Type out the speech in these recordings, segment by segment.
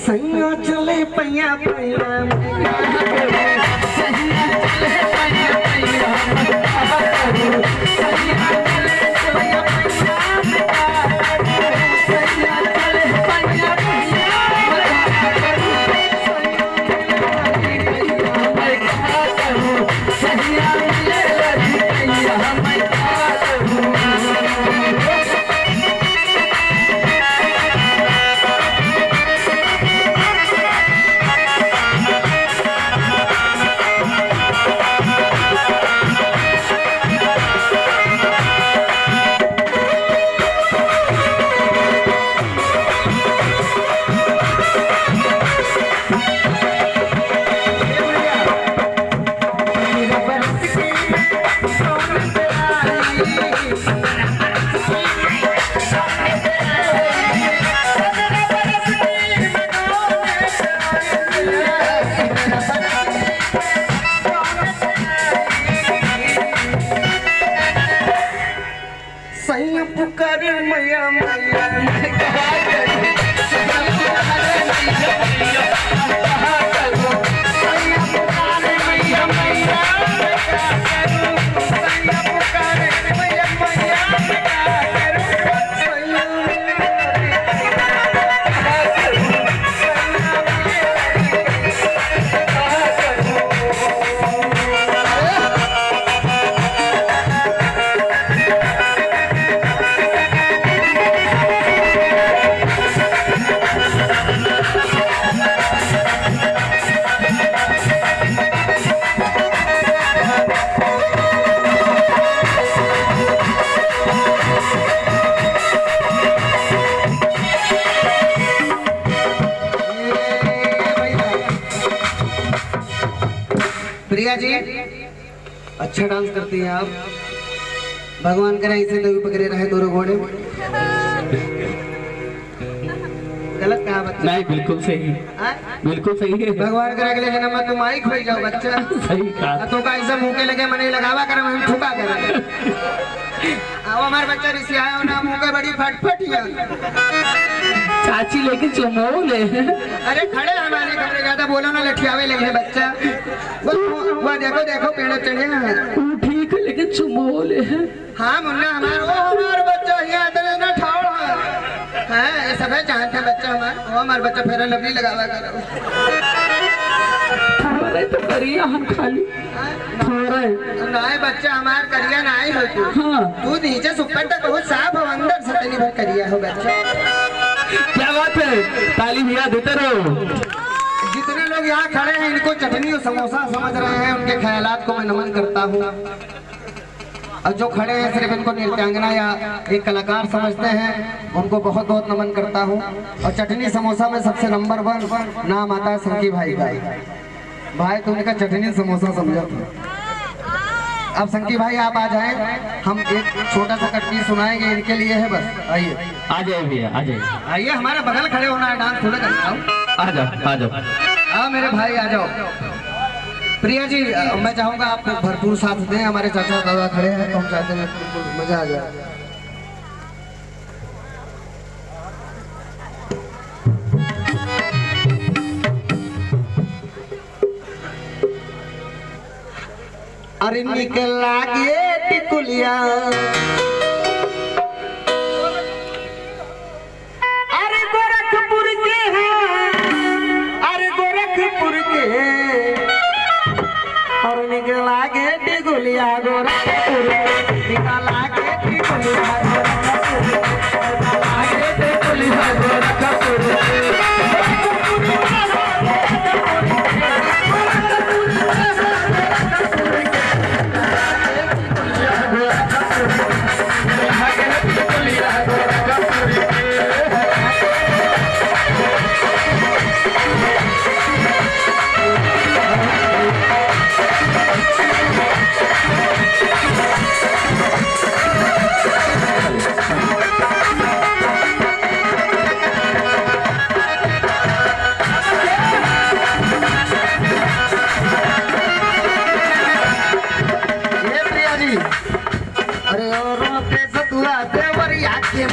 सैया चले पैया पैया पुकार मैया प्रिया जी अच्छा डांस करती हैं आप। भगवान करे इसे दही पकड़े रहे दोनों घोड़े। गलत कहा बच्चा? नहीं बिल्कुल सही, बिल्कुल सही है। भगवान करे अगले जन्म में तुम आई खोई जाओ बच्चा। सही कहा। तो का ऐसा मुंह के लगे मने लगावा कर हम ठुका कर। अब हमारे बच्चा ऋषि आया ना मुंह के बड़ी फटफटिया। चाची लेकिन चुमो ले। अरे खड़े हमारे कमरे ज्यादा बोलो ना लठियावे लगे बच्चा। वो देखो देखो पेड़ चढ़े हैं। ठीक है लेकिन चुमो ले। हाँ मुन्ना हमारा बच्चा यहाँ ना ठाड़ है ये सब है जानते बच्चा हमारा बच्चा फेरा लवली लगावा करो। हमारे तो करिया हम खाली थोड़ा नाय बच्चा हमार करिया नाई हो तू। हाँ तू नीचे से ऊपर तक बहुत साफ हो अंदर से तनी भर करिया हो बच्चा। क्या बात है, ताली भैया देते रहो। जितने लोग यहाँ खड़े हैं इनको चटनी और समोसा समझ रहे हैं उनके ख्यालात को मैं नमन करता हूँ। और जो खड़े हैं सिर्फ इनको नृत्यांगना या एक कलाकार समझते हैं उनको बहुत बहुत नमन करता हूँ। और चटनी समोसा में सबसे नंबर 1 नाम आता है संकी भाई का। भाई तो उनका चटनी समोसा समझा था। अब संकी भाई आप आ जाएं, हम एक छोटा सा कटनी सुनाएंगे इनके लिए है बस। आइए आ जाए भैया आ जाए। आइए हमारा बगल खड़े होना है डांस थोड़ा करता हूँ। आ जाओ आ जाओ। हाँ मेरे भाई आ जाओ। प्रिया जी मैं चाहूंगा आप भरपूर साथ दें। हमारे चाचा दादा खड़े हैं तो हम चाहते हैं बिल्कुल मजा आ जाए। अरे निकल लागे टिकुलिया टिकुलिया गोरखपुर निकाला के टिकुलिया गोरखपुर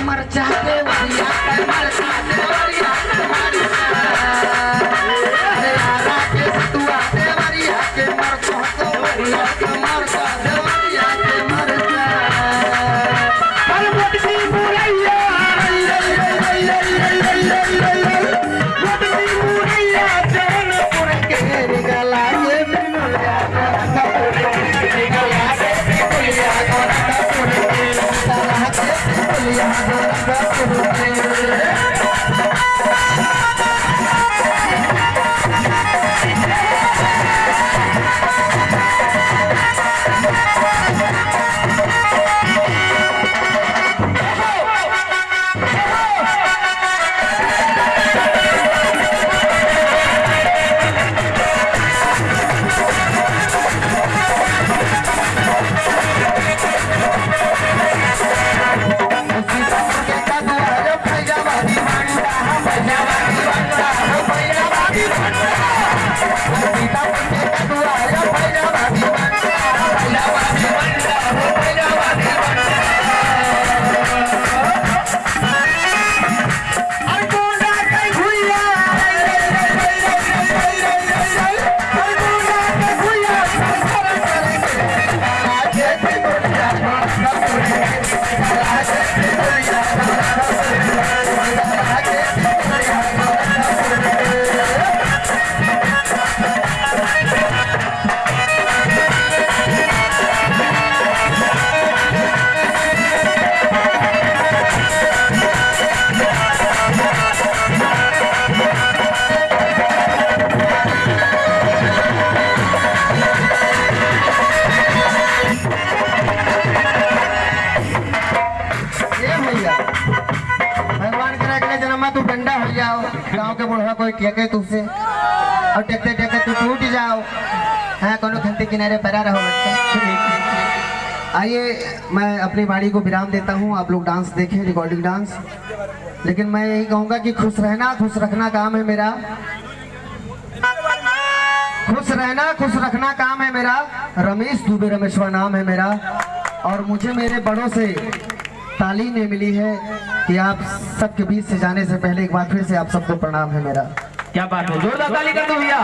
मरचा देवरिया मरचा देवरिया हरियाणा के सतुआ देवरिया के मरचा देवरिया के मरचा देवरिया के मरचा पर मोटकी मुरैया मोटकी मुरैया जौनपुर के निकला ये बिनोलिया निकला के बिनोलिया गोरखपुर गाँव के बुढ़वा कोई टेके तुझसे और टेकते टेकते तू टूट जाओ। हाँ कोनो खंते किनारे पड़ा रहो बच्चा। आइए मैं अपनी वाणी को विराम देता हूँ। आप लोग डांस देखें, रिकॉर्डिंग डांस। लेकिन मैं यही कहूँगा कि खुश रहना खुश रखना काम है मेरा। खुश रहना खुश रखना काम है मेरा। रमेश दुबे रमेश्वर नाम है मेरा। और मुझे मेरे बड़ों से तालीम ये मिली है कि आप सबके बीच से जाने से पहले एक बार फिर से आप सबको प्रणाम है मेरा। क्या बात है, जोरदार ताली कर दो भैया।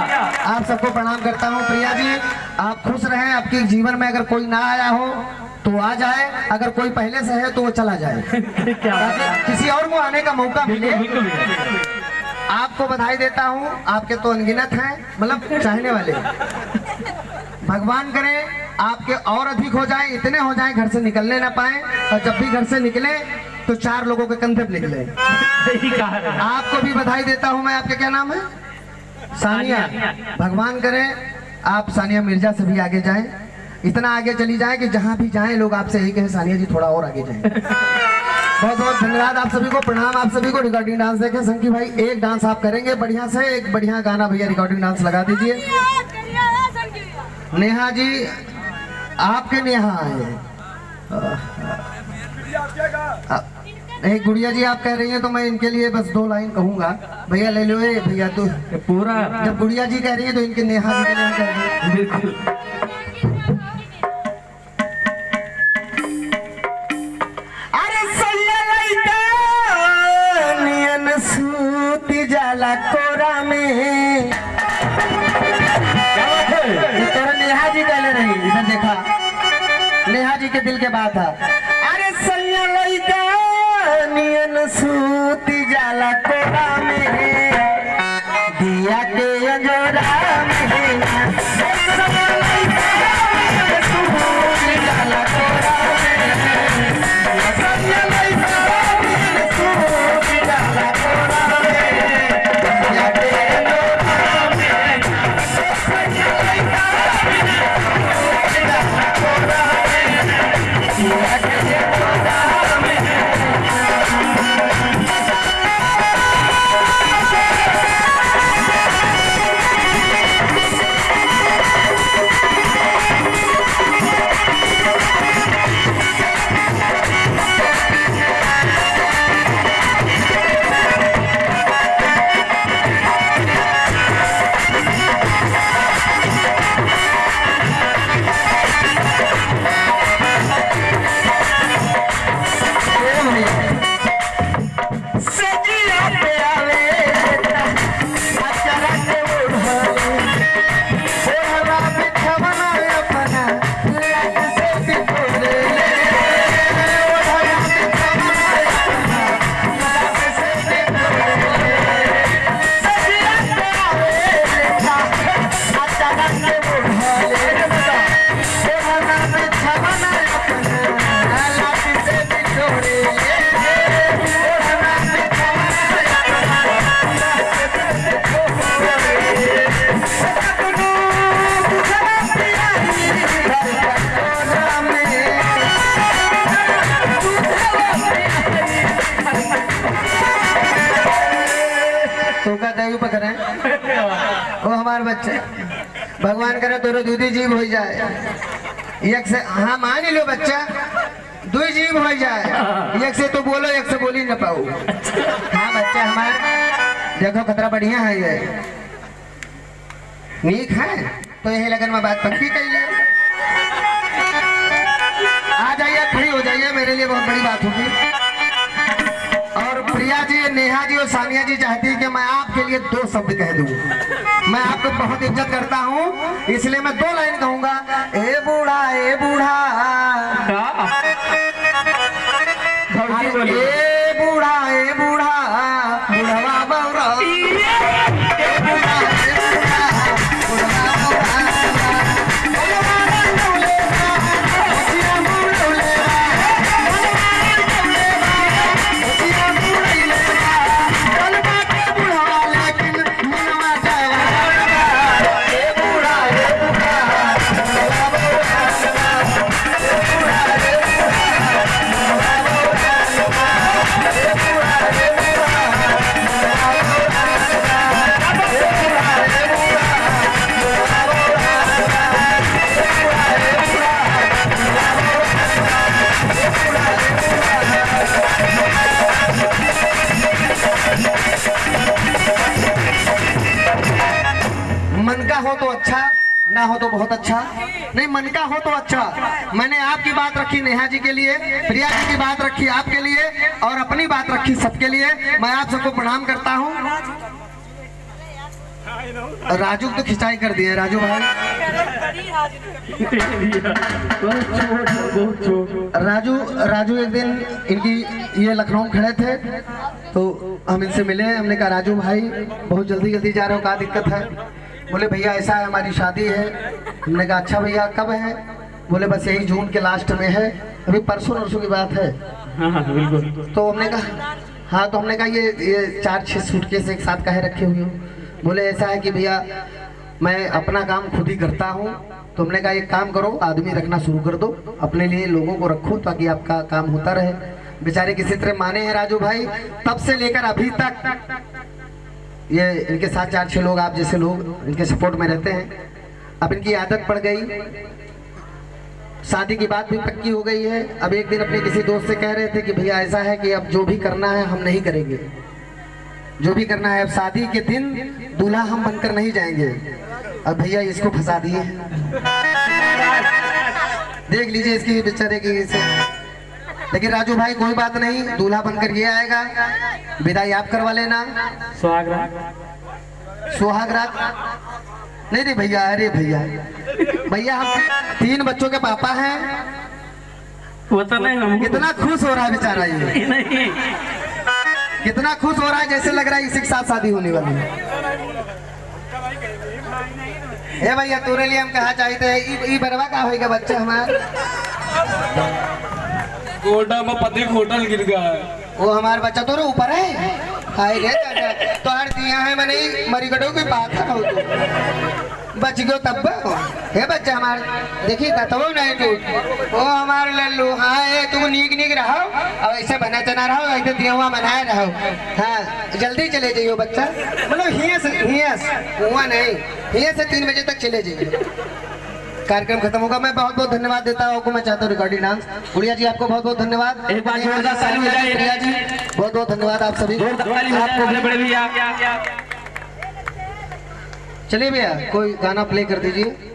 आप सबको प्रणाम करता हूँ। प्रिया जी आप खुश रहें। आपके जीवन में अगर कोई ना आया हो तो आ जाए, अगर कोई पहले से है तो वो चला जाए किसी और को आने का मौका मिले। आपको बधाई देता हूँ। आपके तो अनगिनत हैं, मतलब चाहने वाले। भगवान करे आपके और अधिक हो जाए, इतने हो जाए घर से निकलने ना पाए, और जब भी घर से निकले तो 4 लोगों के कंधे पे निकले। आपको भी बधाई देता हूं मैं। आपके क्या नाम है? सानिया। भगवान करे आप सानिया मिर्जा से भी आगे जाएं, इतना आगे चली जाए कि जहां भी जाएं लोग आपसे यही कहें सानिया जी थोड़ा और आगे जाएं। बहुत बहुत धन्यवाद आप सभी को, प्रणाम आप सभी को। रिकॉर्डिंग डांस देखें। संकी भाई एक डांस आप करेंगे बढ़िया से, एक बढ़िया गाना भैया रिकॉर्डिंग डांस लगा दीजिए। नेहा जी आपके नेहा आए। एक गुड़िया जी आप कह रही हैं तो मैं इनके लिए बस 2 लाइन कहूंगा। भैया ले लो ये भैया तो पूरा। जब गुड़िया जी कह रही है तो इनके नेहा जी के लिए कह रही है। बिल्कुल। अरे नियन सूती जाला कोरा में। तेरा नेहा जी कह ले रही, इधर देखा, नेहा जी के दिल के बात है। अरे सैया लइका नियन सूती जाला कोरा में, दिया के अंजोरा में। तो का देवी पकड़े वो हमारे बच्चे भगवान करे तोरे दूधी जीव हो जाए एक से हाँ मान लो बच्चा दो जीव हो जाए एक से तो बोलो एक से बोल ही ना पाओ हाँ बच्चा हमारे देखो खतरा बढ़िया है ये नीक है तो यही लगन में बात पक्की कर ले आ जाइए खड़ी हो जाइए मेरे लिए बहुत बड़ी बात होगी। और प्रिया जी नेहा जी और सानिया जी चाहती है कि मैं आपके लिए 2 शब्द कह दूं। मैं आपको बहुत इज्जत करता हूं इसलिए मैं 2 लाइन कहूंगा। ए बूढ़ा ए बूढ़ा ए बूढ़ा ए बूढ़ा बुढ़वा बौरा ए बूढ़ा ए बूढ़ा बुढ़वा बौरा मन का हो तो अच्छा ना हो तो बहुत अच्छा नहीं मन का हो तो अच्छा। मैंने आपकी बात रखी नेहा जी के लिए प्रिया जी की बात रखी आपके लिए और अपनी बात रखी सबके लिए। मैं आप सबको प्रणाम करता हूँ। राजू तो खिंचाई कर दिए राजू भाई राजू एक दिन इनकी ये लखनऊ में खड़े थे तो हम इनसे मिले। हमने कहा राजू भाई बहुत जल्दी जा रहे हो क्या दिक्कत है। बोले भैया ऐसा है हमारी शादी है। हमने कहा अच्छा भैया कब है। बोले बस यही जून के लास्ट में है अभी परसों नरसों की बात है। बिल्कुल। तो हमने कहा हाँ तो हमने कहा ये 4-6 सूटकेस एक साथ काहे रखे हुए हो। बोले ऐसा है कि भैया मैं अपना काम खुद ही करता हूँ। तो हमने कहा एक काम करो आदमी रखना शुरू कर दो अपने लिए लोगों को रखो ताकि आपका काम होता रहे। बेचारे किसी तरह माने हैं राजू भाई तब से लेकर अभी तक ये इनके साथ 4-6 लोग आप जैसे लोग इनके सपोर्ट में रहते हैं। अब इनकी आदत पड़ गई शादी की बात भी पक्की हो गई है। अब एक दिन अपने किसी दोस्त से कह रहे थे कि भैया ऐसा है कि अब जो भी करना है हम नहीं करेंगे जो भी करना है। अब शादी के दिन दूल्हा हम बनकर नहीं जाएंगे। अब भैया इसको फंसा दिए देख लीजिए इसकी बेचारे की इसे। लेकिन राजू भाई कोई बात नहीं दूल्हा बनकर ये आएगा विदाई आप करवा लेना। सुहागरात नहीं भैया अरे भैया हम 3 बच्चों के पापा हैं। वो तो नहीं कितना खुश हो रहा है बेचारा ये नहीं कितना खुश हो रहा है जैसे लग रहा है इसी के साथ शादी होने वाली है। ए भैया तोरे लिए हम कहा चाहते हैं ई बरवा का होएगा बच्चा हमारा गोडा में पति होटल गिर गया है। वो हमारा बच्चा तोरे ऊपर है हाय रे तो हर दिया है मैंने मरी गडो कोई बात है हो बच गयो तब हे बच्चा हमारे देखिए कतवो नहीं टूट वो हमारे लल्लू हाँ तू नीक रहो अब ऐसे बना चना रहो ऐसे दिया मनाए रहो। हाँ जल्दी चले जाइयो बच्चा मतलब हुआ नहीं हिया से 3 बजे तक चले जाइए। कार्यक्रम खत्म होगा। मैं बहुत बहुत धन्यवाद देता हूँ आपको। मैं चाहता हूँ रिकॉर्डिंग डांस गुड़िया जी आपको बहुत बहुत धन्यवाद। एक बार जोरदार ताली हो जाए। प्रिया जी बहुत बहुत धन्यवाद आप सभी आपको बड़े भैया। चलिए भैया कोई गाना प्ले कर दीजिए।